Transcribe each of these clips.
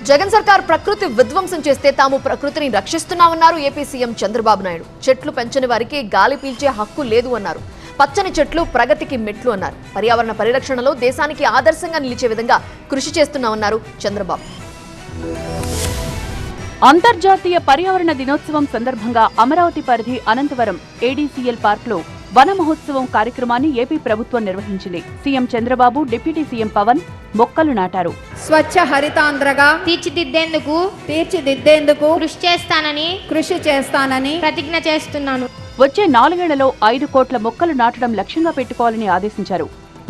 జగన్ సర్కార్ ప్రకృతి విధ్వంసం చేస్తే తాము ప్రకృతిని రక్షిస్తున్నామన్నారు ఏపీ సీఎం చంద్రబాబు నాయుడు. చెట్లు పెంచని వారికి గాలి పీల్చే హక్కు లేదు అన్నారు. పచ్చని చెట్లు ప్రగతికి మెట్లు అన్నారు. పర్యావరణ పరిరక్షణలో దేశానికి ఆదర్శంగా నిలిచే విధంగా కృషి చేస్తున్నామన్నారు చంద్రబాబు. అంతర్జాతీయ పర్యావరణ దినోత్సవం సందర్భంగా అమరావతి పరిధి అనంతవరం ఏడీసీఎల్ పార్క్లో వన మహోత్సవం కార్యక్రమాన్ని ఏపీ ప్రభుత్వం నిర్వహించింది. CM Chandrababu, deputy CM Pawan మొక్కలు నాటారు. స్వచ్ఛ హరితాంధ్రగా తీర్చిదిద్దేందుకు కృషి చేస్తానని ప్రతిజ్ఞ చేస్తున్నాను. వచ్చే 4 ఏళ్లలో 5 కోట్ల మొక్కలు నాటడం లక్ష్యంగా పెట్టుకోవాలని ఆదేశించారు.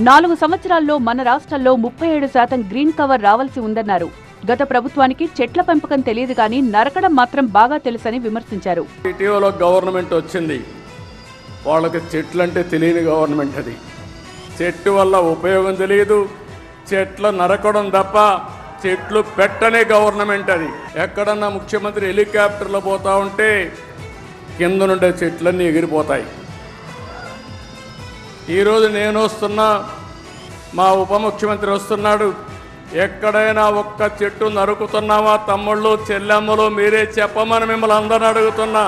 4 సంవత్సరాల్లో మన రాష్ట్రంలో 37% గ్రీన్ కవర్ రావాల్సి ఉందన్నారు. గత ప్రభుత్వానికి చెట్ల పెంపకం తెలియదు కానీ నరకడం మాత్రం బాగా తెలుసని విమర్శించారు. ఇటీవల గవర్నమెంట్ వచ్చింది, వాళ్ళకి చెట్లంటే తెలియని గవర్నమెంట్ అది. చెట్టు వల్ల ఉపయోగం తెలియదు, చెట్లు నరకడం తప్ప చెట్లు పెట్టనే గవర్నమెంట్ అది. ఎక్కడన్నా ముఖ్యమంత్రి హెలికాప్టర్లో పోతా ఉంటే కింద నుండే చెట్లన్నీ ఎగిరిపోతాయి. ఈరోజు నేను వస్తున్నా, మా ఉప ముఖ్యమంత్రి వస్తున్నాడు. ఎక్కడైనా ఒక్క చెట్టు నరుకుతున్నావా తమ్ముళ్ళు, చెల్లెమ్మలు, మీరే చెప్పమని మిమ్మల్ని అందరిని అడుగుతున్నా.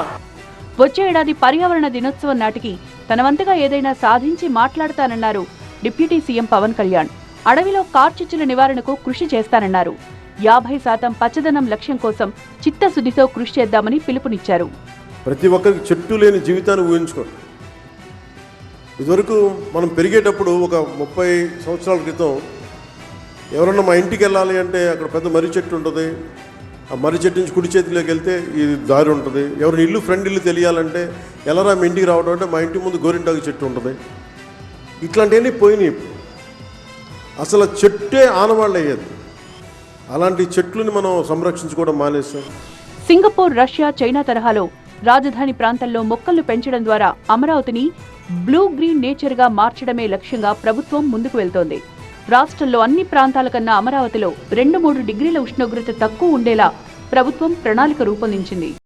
వచ్చే ఏడాది పర్యావరణ దినోత్సవం నాటికి తన వంతుగా ఏదైనా సాధించి మాట్లాడతానన్నారు డిప్యూటీ సీఎం పవన్ కళ్యాణ్. అడవిలో కార్చిచ్చుల నివారణకు కృషి చేస్తానన్నారు. 50% పచ్చదనం లక్ష్యం కోసం చిత్తశుద్ధితో కృషి చేద్దామని పిలుపునిచ్చారు. ప్రతి ఒక్కరికి చెట్టు లేని జీవితాన్ని ఊహించుకోండి. ఇదివరకు మనం పెరిగేటప్పుడు ఒక 30 సంవత్సరాల క్రితం ఎవరన్నా మా ఇంటికి వెళ్ళాలి అంటే అక్కడ పెద్ద మర్రి చెట్టు ఉంటుంది. ఆ మర్రి చెట్టు నుంచి కుడి చేతిలోకి వెళ్తే ఇది దారి ఉంటుంది. ఎవరిని ఇల్లు ఫ్రెండ్ ఇల్లు తెలియాలంటే ఎలారా మీ ఇంటికి రావడం అంటే మా ఇంటి ముందు గోరింటాకు చెట్టు ఉంటుంది. ఇట్లాంటివన్నీ పోయినాయి. అసలు చెట్టే ఆనవాళ్ళు అయ్యేది. అలాంటి చెట్లని మనం సంరక్షించుకోవడం మానేస్తాం. సింగపూర్, రష్యా, చైనా తరహాలో రాజధాని ప్రాంతాల్లో మొక్కలు పెంచడం ద్వారా అమరావతిని బ్లూ గ్రీన్ నేచర్గా మార్చడమే లక్ష్యంగా ప్రభుత్వం ముందుకు వెళ్తోంది. రాష్ట్రంలో అన్ని ప్రాంతాల కన్నా అమరావతిలో 2-3 డిగ్రీల ఉష్ణోగ్రత తక్కువ ఉండేలా ప్రభుత్వం ప్రణాళిక రూపొందించింది.